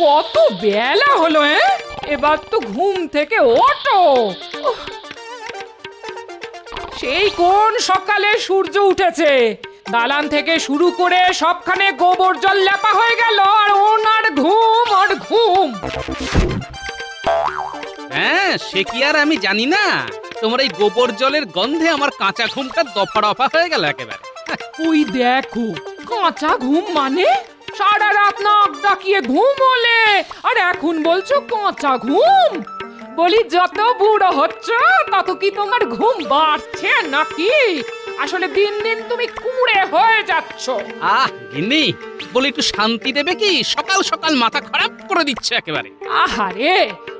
কত বেলা হলো, এবার তো ঘুম থেকে ওঠো। উফ, সেই কোন সকালে সূর্য উঠেছে, দালান থেকে শুরু করে সবখানে গোবর জল লেপা হয়ে গেল, আর ওনার ঘুম আর ঘুম। হ্যাঁ, সে কি আর আমি জানি না? তোমার এই গোবর জলের গন্ধে আমার কাঁচা ঘুমটা দফা রফা হয়ে গেল একেবারে। ওই দেখো, কাঁচা ঘুম মানে সারা রাত নাক ডাকিয়ে ঘুমোলে, আর এখন বলছো কাঁচা ঘুম? বলি যত বুড়ো হচ্ছ তত কি তোমার ঘুম বাড়ছে নাকি? আসলে দিন দিন তুমি কুঁড়ে হয়ে যাচ্ছ। গিন্নি, বলি একটু শান্তি দেবে কি? সকাল সকাল মাথা খারাপ করে দিচ্ছে একেবারে। আহারে,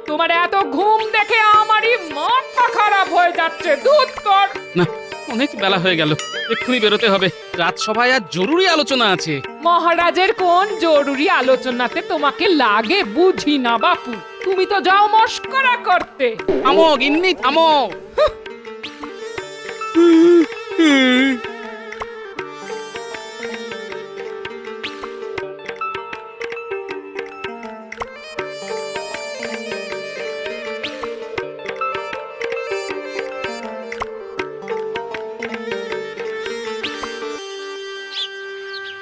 তোমার এত ঘুম দেখে আমারই মাথা খারাপ হয়ে যাচ্ছে। দুধ কর না, অনেক বেলা হয়ে গেল, এক্ষুনি বেরোতে হবে। রাজসভায় আর জরুরি আলোচনা আছে। মহারাজের কোন জরুরি আলোচনাতে তোমাকে লাগে বুঝি না বাপু। তুমি তো যাও মস্করা করতে। থামো গিন্নি, থামো।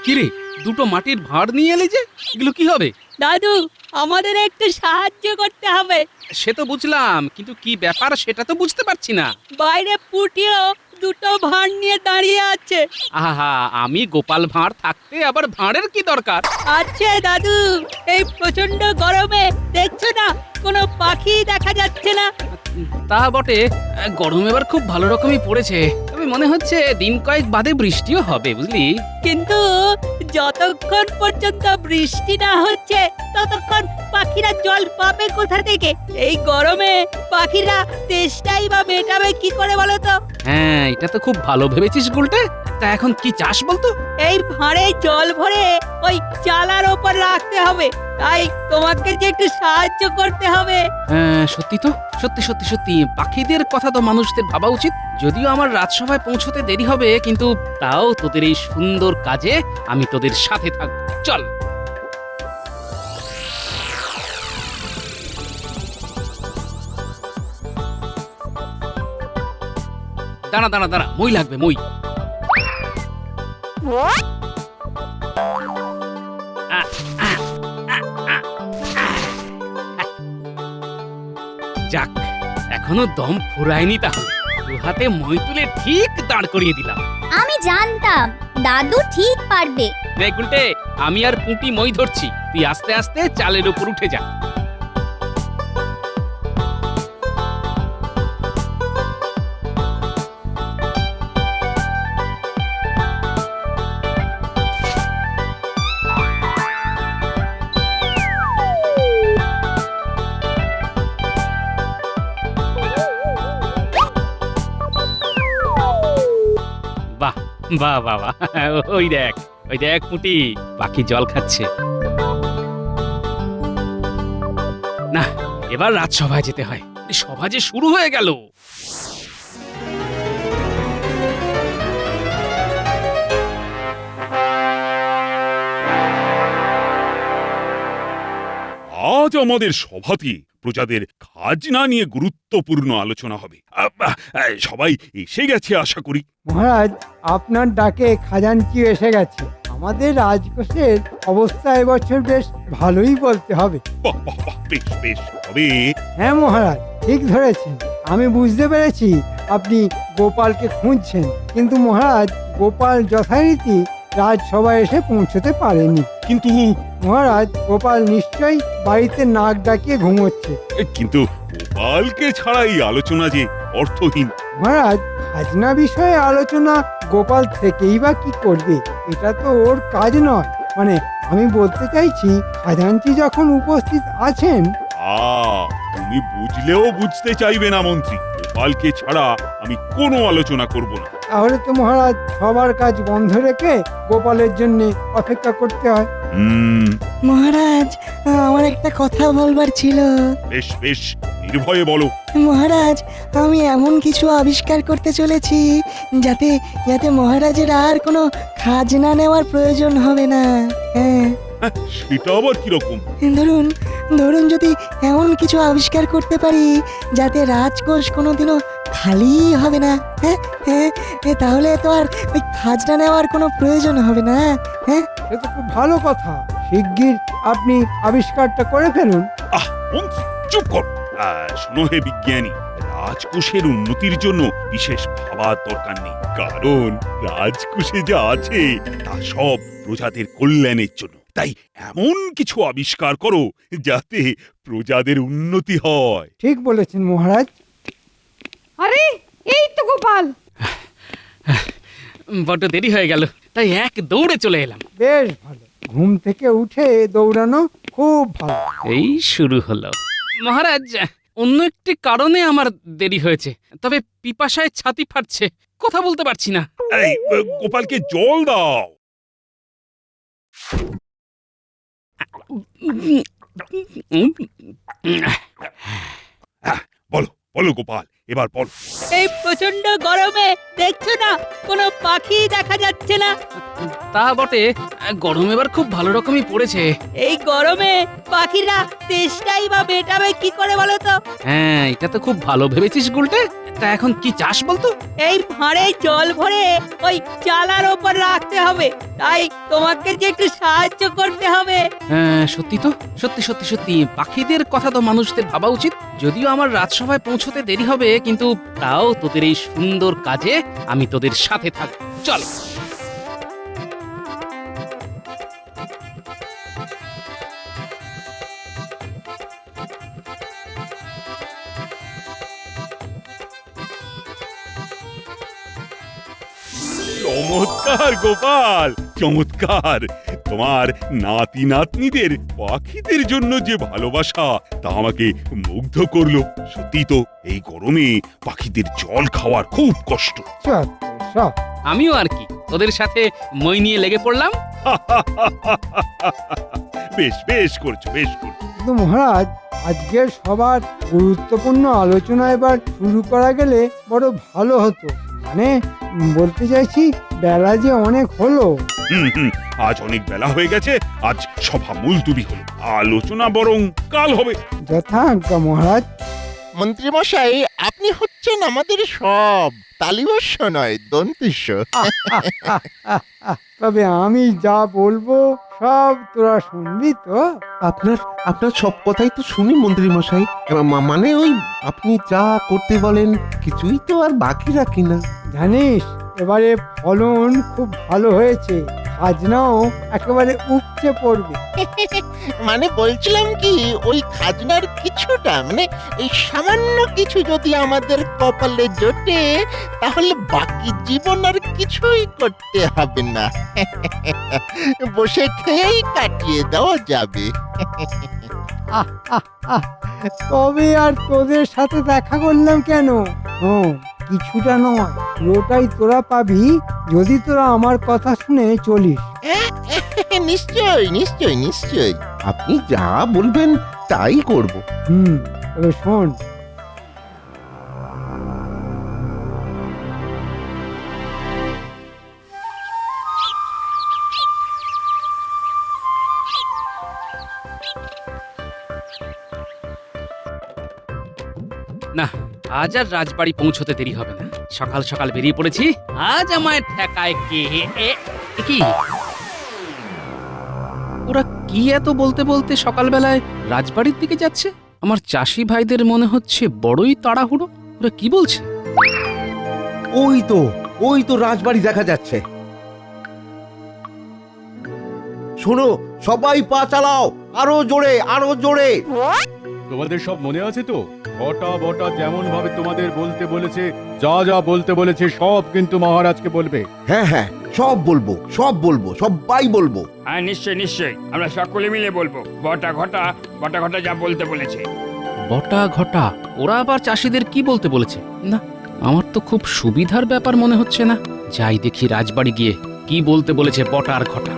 কিরে, দুটো মাটির ভাঁড় নিয়ে এলি যে, এগুলো কি হবে? দাদু, আমাদের একটু সাহায্য করতে হবে। সে তো বুঝলাম, কিন্তু কি ব্যাপার সেটা তো বুঝতে পারছি না। বাইরে পুটিও দুটো ভাঁড় নিয়ে দাঁড়িয়ে আছে। আহা, আমি গোপাল ভাঁড় থাকতে আবার ভাঁড়ের কি দরকার? আছে দাদু, এই প্রচন্ড গরমে দেখছো না কোনো পাখি দেখা যাচ্ছে না। তা বটে, গরম এবার খুব ভালো রকমই পড়েছে। তবে মনে হচ্ছে দিন কয়েক বাদে বৃষ্টিও হবে, বুঝলি? কিন্তু যতক্ষণ পর্যন্ত বৃষ্টি না হচ্ছে ততক্ষণ পাখিরা জল পাবে কোথা থেকে? এই গরমে পাখিরা তেষ্টাই বা মেটাবে কি করে বলো তো? হ্যাঁ, এটা তো খুব ভালো ভেবেছিস গুলটে। তা এখন কি চাস বলতো? এই ভাঁড়ে জল ভরে ওই চালার ওপর রাখতে হবে। তাই তোমাকে যে একটু সাহায্য করতে হবে। হ্যাঁ, সত্যি তো, সত্যি সত্যি সত্যি পাখিদের কথা তো মানুষদের ভাবা উচিত। যদিও আমার রাজসভায় পৌঁছতে দেরি হবে, কিন্তু তাও তোদের এই সুন্দর কাজে আমি তোদের সাথে থাকবো। চল। দাঁড়া দাঁড়া দাঁড়া, মই লাগবে, মই। যাক, এখনো দম ফুরায়নি, তাহলে দু হাতে মই তুলে ঠিক দাঁড় করিয়ে দিলাম। আমি জানতাম দাদু ঠিক পারবে। নে গুলটে, আমি আর পুঁটি মই ধরছি, তুই আস্তে আস্তে চালের উপর উঠে যা। বাহ বাহ বাহ বাহ, ওই দেখ, ওই দেখ পুঁটি, পাখি জল খাচ্ছে। না, এবার রাজসভায় যেতে হয়। সভা যে শুরু হয়ে গেল। আজ আমাদের সভাতে প্রজাদের খাজনা নিয়ে গুরুত্বপূর্ণ আলোচনা হবে। সবাই এসে গেছে আশা করি। মহারাজ, আপনার ডাকে খাজানচি এসে গেছে। আমাদের রাজকোষের অবস্থা এবছর বেশ ভালোই বলতে হবে। বাহ বাহ বাহ, বেশ বেশ। তবে হ্যাঁ মহারাজ, ঠিক ধরেছেন। আমি বুঝতে পেরেছি আপনি গোপালকে খুঁজছেন, কিন্তু মহারাজ, গোপাল যথারীতি রাজসভায় এসে পৌঁছতে পারেনি। কিন্তু মহারাজ, গোপাল নিশ্চয়ই বাড়িতে নাক ডাকিয়ে ঘুমোচ্ছে। কিন্তু গোপালকে ছাড়া এই আলোচনা যে অর্থহীন। মহারাজ, খাজনা বিষয়ে আলোচনা গোপাল থেকেই বা কি করবে? এটা তো ওর কাজ নয়। মানে আমি বলতে চাইছি, খাজাঞ্চি যখন উপস্থিত আছেন। তুমি বুঝলেও বুঝতে চাইবে না মন্ত্রী। গোপালকে ছাড়া আমি কোনো আলোচনা করব না। তাহলে তো মহারাজ, সবার কাজ বন্ধ রেখে গোপালের জন্য অপেক্ষা করতে হয়। মহারাজ, আমার একটা কথা বলবার ছিল। বেশ বেশ, নির্ভয়ে বলো। মহারাজ, আমি এমন কিছু আবিষ্কার করতে চলেছি যাতে যাতে মহারাজের আর কোনো খাজনা নেওয়ার প্রয়োজন হবে না। হ্যাঁ। সেটা আবার কিরকম? ধরুন ধরুন যদি এমন কিছু আবিষ্কার করতে পারি যাতে রাজকোষ কোনোদিনও খালি হবে না, হ্যাঁ হ্যাঁ তাহলে তো আর ওই খাজনা নেওয়ার কোনো প্রয়োজন হবে না। হ্যাঁ সে তো খুব ভালো কথা। শিগগির আপনি আবিষ্কারটা করে ফেলুন। মন্ত্রী চুপ কর। শোনো হে বিজ্ঞানী, রাজকোষের উন্নতির জন্য বিশেষ ভাবার দরকার নেই, কারণ রাজকোষে যা আছে তা সব প্রজাদের কল্যাণের জন্য। তাই এমন কিছু আবিষ্কার করো যাতে প্রজাদের উন্নতি হয়। ঠিক বলেছেন মহারাজ। আরে এই তো গোপাল। বড্ড দেরি হয়ে গেল, তাই এক দৌড়ে চলে এলাম। বেশ ভালো, ঘুম থেকে উঠে দৌড়ানো খুব ভালো। এই শুরু হলো। মহারাজ, অন্য একটি কারণে আমার দেরি হয়েছে, তবে পিপাসায় ছাতি ফাটছে, কথা বলতে পারছি না। এই গোপালকে জল দাও। বলো বলো গোপাল, এবার বলো। এই প্রচন্ড গরমে দেখছো না কোনো পাখি দেখা যাচ্ছে না। তা বটে, গরম এবার খুব ভালো রকমই পড়েছে। এই গরমে পাখিরা তেষ্টাই বা মেটাবে কি করে বলো তো? হ্যাঁ, এটা তো খুব ভালো ভেবেছিস গুলটে। তা এখন কি চাস বলতো? এই ভাঁড়ে জল ভরে ওই চালার ওপর রাখতে হবে, তাই তোমাকে যে একটু সাহায্য করতে হবে। হ্যাঁ, সত্যি তো, সত্যি সত্যি সত্যি পাখিদের কথা তো মানুষদের ভাবা উচিত। যদিও আমার রাজসভায় পৌঁছতে দেরি হবে, কিন্তু তাও তোদের এই সুন্দর কাজে আমি তোদের সাথে থাকবো। চল। চমৎকার গোপাল, চমৎকার। তোমার নাতি নাতনিদের পাখিদের জন্য যে ভালোবাসা তা আমাকে মুগ্ধ করলো। সত্যি তো, এই গরমে পাখিদের জল খাওয়ার খুব কষ্ট। সব আমিও আর কি তোদের সাথে মই নিয়ে লেগে পড়লাম। বেশ বেশ করছো, বেশ করছো। কিন্তু মহারাজ, আজকের সবার গুরুত্বপূর্ণ আলোচনা এবার শুরু করা গেলে বড় ভালো হতো। মানে বলতে চাইছি, বেলা যে অনেক হলো। আজ অনেক বেলা হয়ে গেছে, আজ সভা মুলতুবি হলো, আলোচনা বরং কাল হবে। যথাজ্ঞা মহারাজ। মন্ত্রীমশাই, আপনি হচ্ছেন আমাদের সব, তালিবস্য নয়, দন্তিস্য। তবে আমি যা বলবো সব তোরা শুনবি তো? আপনার আপনার সব কথাই তো শুনি মন্ত্রী মশাই। মানে ওই আপনি যা করতে বলেন কিছুই তো আর বাকি রাখি না। জানিস, এবারে ফলন খুব ভালো হয়েছে, খাজনাও একেবারে উপচে পড়বে। মানে বলছিলাম কি, ওই খাজনার কিছুটা, মানে এই সামান্য কিছু যদি আমাদের কপালে জোটে, তাহলে বাকি জীবন আর কিছুই করতে হবে না। বসে খেয়েই কাটিয়ে দেওয়া যাবে। তবে আর তোদের সাথে দেখা করলাম কেন? কিছুটা নয়, পুরোটাই তোরা পাবি যদি তোরা আমার কথা শুনে চলিস। নিশ্চয় নিশ্চয় নিশ্চয়। আপনি যা বলবেন তাই করব। তবে শোন, না, আজ আর রাজবাড়ি পৌঁছতে দেরি হবে না। সকাল সকাল বেরিয়ে পড়েছি, আজ আমায় ঠেকায় কে? কি ওরা কি এত বলতে বলতে সকালবেলায় রাজবাড়ির দিকে যাচ্ছে? আমার চাষি ভাইদের মনে হচ্ছে বড়ই তাড়াহুড়ো। ওরা কি বলছে? ওই তো রাজবাড়ি দেখা যাচ্ছে। শোনো, সবাই পা চালাও, আরো জোরে, আরো জোরে। তোমাদের সব মনে আছে তো? বটা বটা যেমন ভাবে তোমাদের বলতে বলেছে, যা যা বলতে বলেছে সব কিন্তু মহারাজকে বলবে। হ্যাঁ, সব বলবো, সবাই বলবো। হ্যাঁ, নিশ্চয়ই নিশ্চয়ই, আমরা সকলে মিলে বলবো। বটা ঘটা যা বলতে বলেছে। বটা ঘটা? ওরা আবার চাষিদের কি বলতে বলেছে? না, আমার তো খুব সুবিধার ব্যাপার মনে হচ্ছে না। যাই দেখি রাজবাড়ি গিয়ে কি বলতে বলেছে বটা আর ঘটা।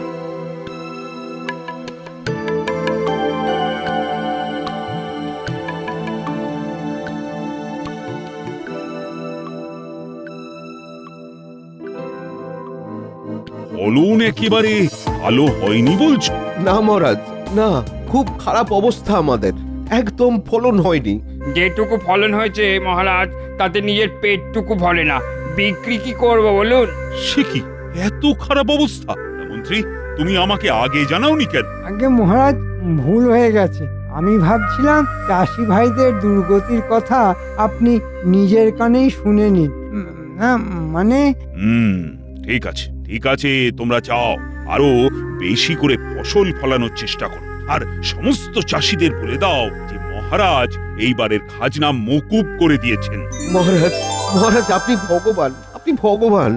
ফলন একেবারে ভালো হয়নি বলছো? না মহারাজ, না, খুব খারাপ অবস্থা আমাদের, একদম ফলন হয়নি। যেটুকু ফলন হয়েছে মহারাজ, তাতে নিজের পেটটুকু ভরে না, বিক্রি কি করবো বলুন? সে কি, এত খারাপ অবস্থা? মন্ত্রী, তুমি আমাকে আগে জানাওনি কেন? আগে মহারাজ, ভুল হয়ে গেছে। আমি ভাবছিলাম চাষি ভাইদের দুর্গতির কথা আপনি নিজের কানেই শুনে নিন। না মানে, ঠিক আছে, ঠিক আছে, তোমরা যাও, আরো বেশি করে ফসল ফলানোর চেষ্টা করো, আর সমস্ত চাষিদের বলে দাও যে মহারাজ এইবারের খাজনা মকুব করে দিয়েছেন। মহারাজ, মহারাজ, আপনি ভগবান, আপনি ভগবান,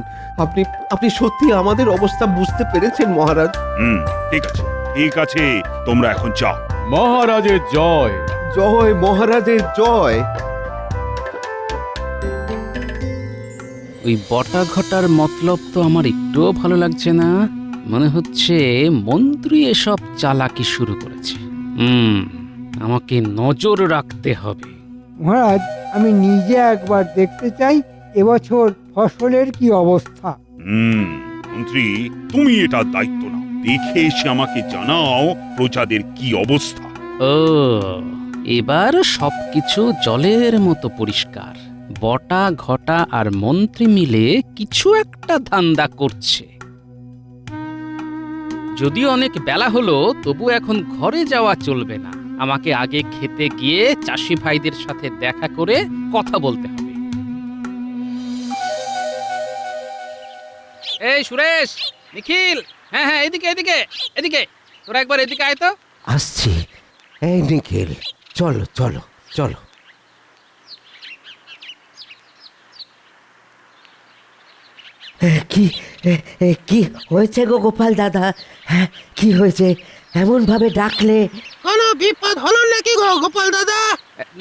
আপনি আপনি সত্যি আমাদের অবস্থা বুঝতে পেরেছেন মহারাজ। ঠিক আছে, ঠিক আছে, তোমরা এখন যাও। মহারাজের জয়। জয় মহারাজের জয়। ওই বটা ঘটার মতলব তো আমার একটুও ভালো লাগছে না। মনে হচ্ছে মন্ত্রী এসব চালাকি শুরু করেছে। আমাকে নজর রাখতে হবে। মহারাজ, আমি নিজে একবার দেখতে চাই এবছর ফসলের কি অবস্থা। মন্ত্রী, তুমি এটা দায়িত্ব নাও, দেখে এসে আমাকে জানাও প্রজাদের কি অবস্থা। ও, এবার সবকিছু জলের মতো পরিষ্কার। বটা ঘটা আর মন্ত্রী মিলে কিছু একটা ধান্দা করছে। যদিও অনেক বেলা হলো, তবু এখন ঘরে যাওয়া চলবে না। আমাকে আগে খেতে গিয়ে চাষি ভাইদের সাথে দেখা করে কথা বলতে হবে। এই সুরেশ, নিখিল, হ্যাঁ হ্যাঁ, এদিকে এদিকে এদিকে, তোরা একবার এদিকে আয় তো। আসছি। এই নিখিল, চলো চলো চলো। কি কি হয়েছে গো গোপাল দাদা? হ্যাঁ, কি হয়েছে? এমন ভাবে ডাকলে? কোনো বিপদ হলো নাকি গো গোপাল দাদা?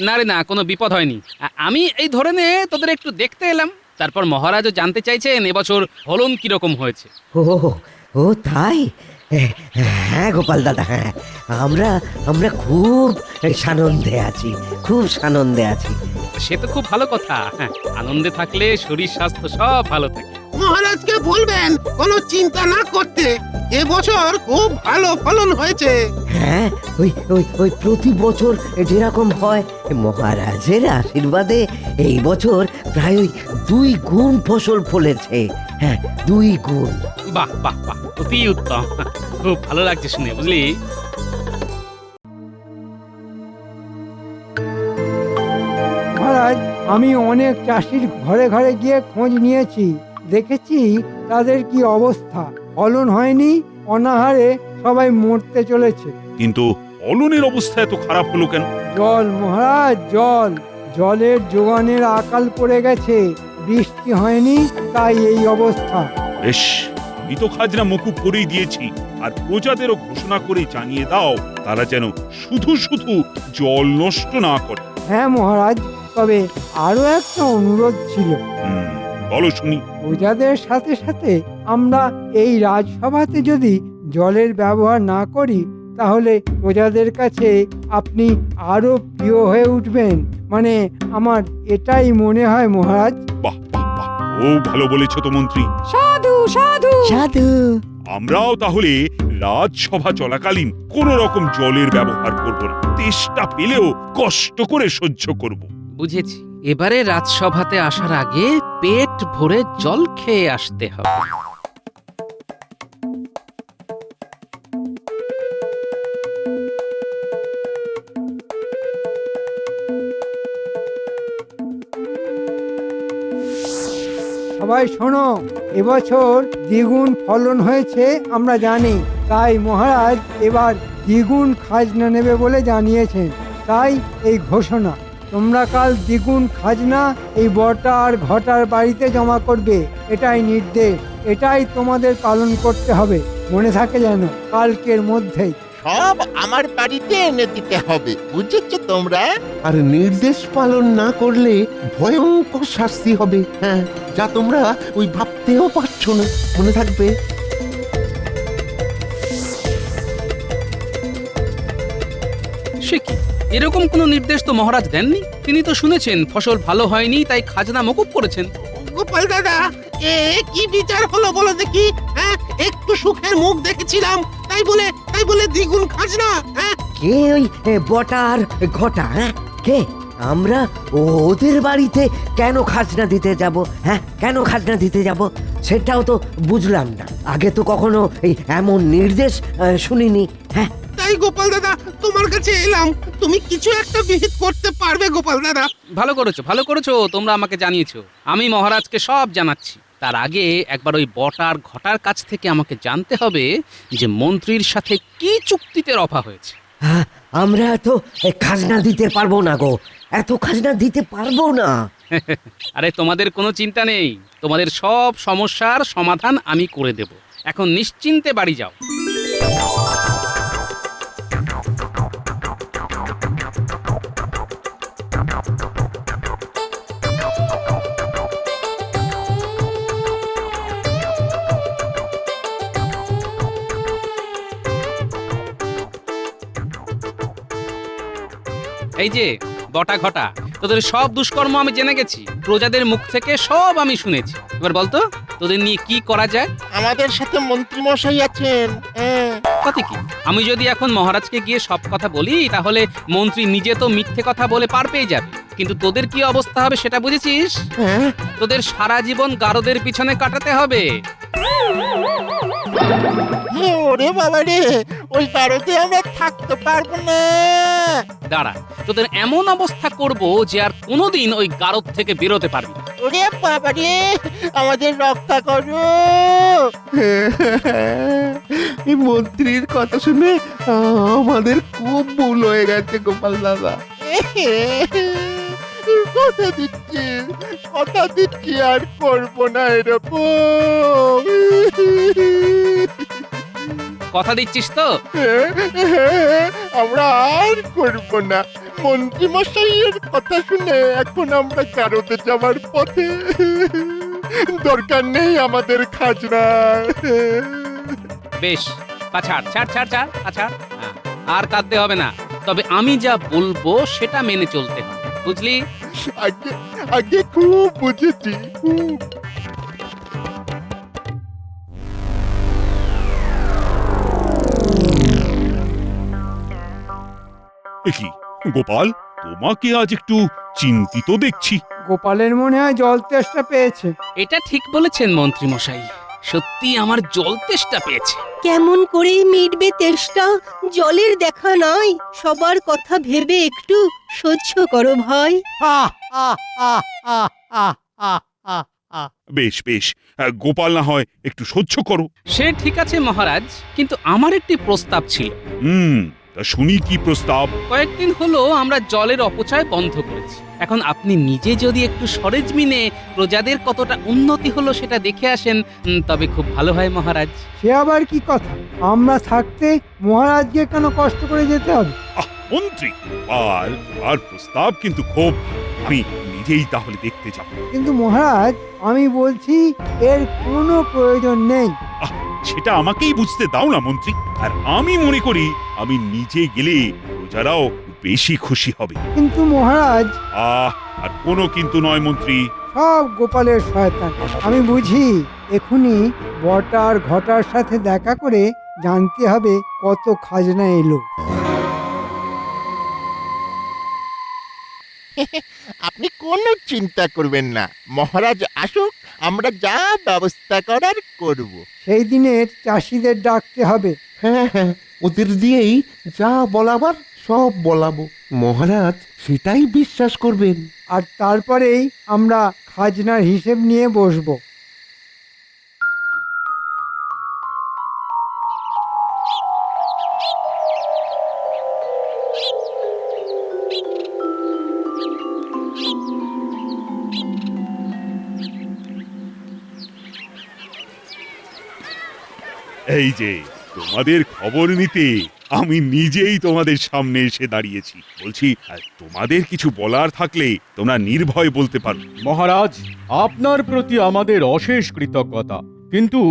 না রে না, কোনো বিপদ হয়নি। আমি এই ধরে নে তোদের একটু দেখতে এলাম। তারপর মহারাজও জানতে চাইছেন এবছর ফলন কিরকম হয়েছে। ও ও তাই? হ্যাঁ গোপাল দাদা, হ্যাঁ, আমরা আমরা খুব সানন্দে আছি, খুব সানন্দে আছি। সে তো খুব ভালো কথা। হ্যাঁ, আনন্দে থাকলে শরীর স্বাস্থ্য সব ভালো থাকে। মহারাজকে বলবেন কোনো চিন্তা না করতে, এবছর খুব ভালো ফলন হয়েছে। হ্যাঁ, ওই ওই ওই প্রতি বছর যেরকম হয়, মহারাজের আশীর্বাদে এই বছর প্রায় ওই 2 গুণ ফসল ফলেছে। হ্যাঁ, 2 গুণ। বাহ বাহ বাহ, অতি উত্তম, খুব ভালো লাগছে শুনে, বুঝলি। মহারাজ, আমি অনেক চাষির ঘরে ঘরে গিয়ে খোঁজ নিয়েছি, দেখেছি তাদের কি অবস্থা। ফলন হয়নি, অনাহারে সবাই মরতে চলেছে। কিন্তু ফলনের অবস্থা এত খারাপ হলো কেন? জল মহারাজ, জল, জলের যোগানের আকাল পড়ে গেছে। বৃষ্টি হয়নি, তাই এই অবস্থা। বেশ, আমি তো খাজনা মকুব করেই দিয়েছি, আর প্রজাদেরও ঘোষণা করে জানিয়ে দাও তারা যেন শুধু শুধু জল নষ্ট না করে। হ্যাঁ মহারাজ, তবে আরো একটা অনুরোধ ছিল। বলো শুনি। প্রজাদের সাথে সাথে আমরা এই রাজসভাতে যদি জলের ব্যবহার না করি, তাহলে প্রজাদের কাছে আপনি আরো প্রিয় হয়ে উঠবেন। মানে আমার এটাই মনে হয় মহারাজ। বাহ বাহ বাহ, ও ভালো বলেছ তো মন্ত্রী। সাধু সাধু সাধু। আমরাও তাহলে রাজসভা চলাকালীন কোন রকম জলের ব্যবহার করব না, তেষ্টা পেলেও কষ্ট করে সহ্য করব। বুঝেছি, এবারে রাজসভাতে আসার আগে পেট ভরে জল খেয়ে আসতে হবে। সবাই শোনো, এবছর দ্বিগুণ ফলন হয়েছে আমরা জানি, তাই মহারাজ এবার দ্বিগুণ খাজনা নেবে বলে জানিয়েছেন। তাই এই ঘোষণা, তোমরা কাল দ্বিগুণ খাজনা এই বটা আর ঘটার বাড়িতে জমা করবে। এটাই নির্দেশ, এটাই তোমাদের পালন করতে হবে। মনে থাকে যেন, কালকের মধ্যেই। সব আমার বাড়িতে এনে দিতে হবে, বুঝেছো তোমরা? আর নির্দেশ পালন না করলে ভয়ঙ্কর শাস্তি হবে। হ্যাঁ, যা তোমরা ওই ভাবতেও পারছো না। মনে থাকবে। সে কি, এরকম কোনো নির্দেশ তো মহারাজ দেননি। তিনি তো শুনেছেন ফসল ভালো হয়নি, তাই খাজনা মকুব করেছেন। গোপাল দাদা, এ কি বিচার হলো বলো দেখি? হ্যাঁ, একটু সুখের মুখ দেখেছিলাম তাই বলে দ্বিগুণ খাজনা। হ্যাঁ, কে ওই বটার ঘটা? হ্যাঁ, কে? আমরা ওদের বাড়িতে কেন খাজনা দিতে যাব? হ্যাঁ, কেন খাজনা দিতে যাব সেটাও তো বুঝলাম না। আগে তো কখনো এই এমন নির্দেশ শুনিনি। হ্যাঁ, তাই গোপাল দাদা তোমার কাছে এলাম, তুমি কিছু একটা বিহিত করতে পারবে গোপাল দাদা? ভালো করেছো তোমরা আমাকে জানিয়েছো। আমি মহারাজকে সব জানাচ্ছি। তার আগে একবার ওই বটার ঘটার কাছ থেকে আমাকে জানতে হবে যে মন্ত্রীর সাথে কি চুক্তিতে রফা হয়েছে। হ্যাঁ, আমরা তো খাজনা দিতে পারবো না গো, এত খাজনা দিতে পারবো না। আরে তোমাদের কোনো চিন্তা নেই, তোমাদের সব সমস্যার সমাধান আমি করে দেব। এখন নিশ্চিন্তে বাড়ি যাও। এই যে বটা ঘটা, তোদের সব দুষ্কর্ম আমি জেনে গেছি, প্রজাদের মুখ থেকে সব আমি শুনেছি। এবার বলতো তোদের নিয়ে কি করা যায়? আমাদের সাথে মন্ত্রী মশাই আছেন। হ্যাঁ, কথা কি, আমি যদি এখন মহারাজকে গিয়ে সব কথা বলি তাহলে মন্ত্রী নিজে তো মিথ্যে কথা বলে পার পেয়ে যাবে, কিন্তু তোদের কি অবস্থা হবে সেটা বুঝেছিস? হ্যাঁ, তোদের সারা জীবন গারদের পিছনে কাটাতে হবে। ওরে বাবা রে, ওই কারোতে আমরা থাকতে পারবো না। দাঁড়া, তোদের এমন অবস্থা করব যে আর কোনোদিন ওই গারদ থেকে বেরোতে পারবি না। ওরে বাবা রে, আমাদের রক্ষা করো। এই মন্ত্রীর কথা শুনে আমাদের খুব ভুল হয়ে গেছে গোপাল দাদা। কথা দিচ্ছি আর করবো না এরকম। কথা দিচ্ছিস তো? আমরা আর করবো না। মন্ত্রী মশাইয়ের কথা শুনে এখন আমরা কারোতে যাওয়ার পথে। দরকার নেই আমাদের খাজনা। বেশ, ছাড় ছাড় ছাড় ছাড় ছাড়। আর কাঁদতে হবে না, তবে আমি যা বলবো সেটা মেনে চলতে হবে, বুঝলি? আগে খুব বুঝেছি, খুব। কি গোপাল, তোমাকে আজ একটু চিন্তিত দেখছি। গোপালের মনে হয় জল তেষ্টা পেয়েছে। এটা ঠিক বলেছেন মন্ত্রী মশাই, সত্যি আমার জল তেষ্টা পেয়েছে। কেমন করে মিটবে তেষ্টা? জলের দেখা নাই, সবার কথা ভেবে একটু সহ্য করো ভাই। বেশ বেশ, গোপাল না হয় একটু সহ্য করো। সে ঠিক আছে মহারাজ, কিন্তু আমার একটি প্রস্তাব ছিল। তা শুনি কি প্রস্তাব? কয়েকদিন হলো আমরা জলের অপচয় বন্ধ করেছি। এখন আপনি নিজে যদি একটু সরেজমিনে প্রজাদের কতটা উন্নতি হলো সেটা দেখে আসেন, তবে খুব ভালো হয় মহারাজ। সে আবার কি কথা? আমরা থাকতে মহারাজকে কেন কষ্ট করে যেতে হবে? মন্ত্রী, আর প্রস্তাব কিন্তু খুব, আমি নিজেই তাহলে দেখতে যাব। কিন্তু মহারাজ, আমি বলছি এর কোনো প্রয়োজন নেই। সেটা আমাকেই বুঝতে দাও না মন্ত্রী। আর আমি মনে করি আমি নিজে গেলে প্রজারাও বেশি খুশি হবে। কিন্তু মহারাজ, আর কোনো কিন্তু নয় মন্ত্রী। সব গোপালের শয়তান। আমি বুঝি এখুনি বটার ঘটার সাথে দেখা করে জানতে হবে কত খাজনা এলো। আপনি কোনো চিন্তা করবেন না, মহারাজ আসুক, আমরা যা ব্যবস্থা করার করব। সেই দিনের চাষিদের ডাকতে হবে। হ্যাঁ হ্যাঁ, ওদের দিয়েই যা বলাবার সব বলাবো। মহারাজ সেটাই বিশ্বাস করবেন। আর তারপরেই আমরা খাজনার হিসেব নিয়ে বসবো। এই যে তোমাদের খবর নিতে আমি নিজেই তোমাদের সামনে এসে দাঁড়িয়েছি। বলছি, তোমাদের কিছু বলার থাকলে তোমরা নির্ভয় বলতে পারো। মহারাজ, আপনার প্রতি আমাদের অশেষ কৃতজ্ঞতা, কিন্তু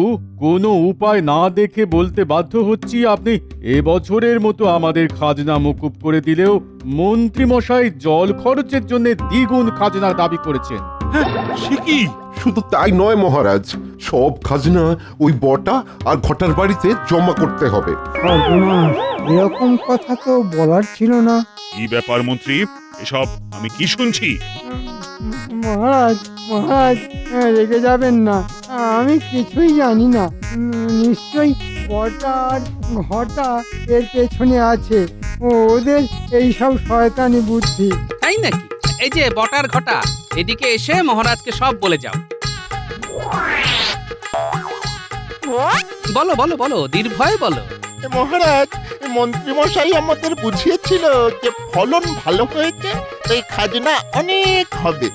কোনো উপায় না দেখে বলতে বাধ্য হচ্ছি, আপনি এবছরের মতো আমাদের খাজনা মকুব করে দিলেও মন্ত্রী মশাই জল খরচের জন্য দ্বিগুণ খাজনা দাবি করেছেন। সে কি? শুধু তাই নয় মহারাজ, সব খাজনা ওই বটা আর ঘটার বাড়িতে জমা করতে হবে। সর্বনাশ, এরকম কথা তো বলার ছিল না। কি ব্যাপার মন্ত্রী, এসব আমি কি শুনছি? মহারাজ, মহারাজ, রেগে যাবেন না, আমি কিছুই জানি না। নিশ্চয়ই বটা আর ঘটা এর পেছনে আছে, ওদের এইসব শয়তানি বুদ্ধি। তাই নাকি? এই যে বটার ঘটা, এদিকে এসে মহারাজকে সব বলে যাও। বলো বলো বলো, নির্ভয়ে বলো। মহারাজ, মন্ত্রী মশাই আমাদের বুঝিয়েছিল যে ফলন ভালো হয়েছে, তাই খাজনা অনেক হবে।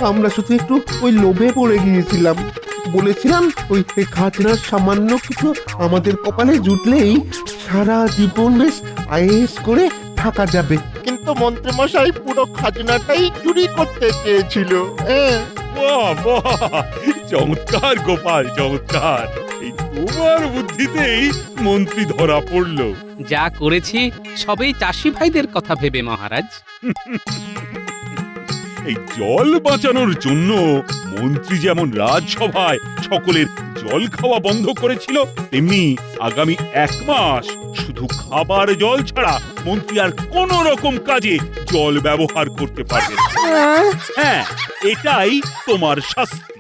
আমরা শুধু একটু ওই লোভে পড়ে গিয়েছিলাম। বলেছিলাম ওই খাজনার সামান্য কিছু আমাদের কপালে জুটলেই সারা জীবন বেশ আয়েস করে থাকা যাবে। কিন্তু মন্ত্রী মশাই পুরো খাজনাটাই চুরি করতে চেয়েছিল। বাহ বাহ, চমৎকার গোপাল, চমৎকার। এই তোমার বুদ্ধিতেই মন্ত্রী ধরা পড়লো। যা করেছি সবই চাষি ভাইদের কথা ভেবে মহারাজ। এই জল বাঁচানোর জন্য মন্ত্রী যেমন রাজসভায় সকলের জল খাওয়া বন্ধ করেছিল, তেমনি আগামী 1 মাস শুধু খাবার জল ছাড়া মন্ত্রী আর কোন রকম কাজে জল ব্যবহার করতে পারবে না। হ্যাঁ, এটাই তোমার শাস্তি।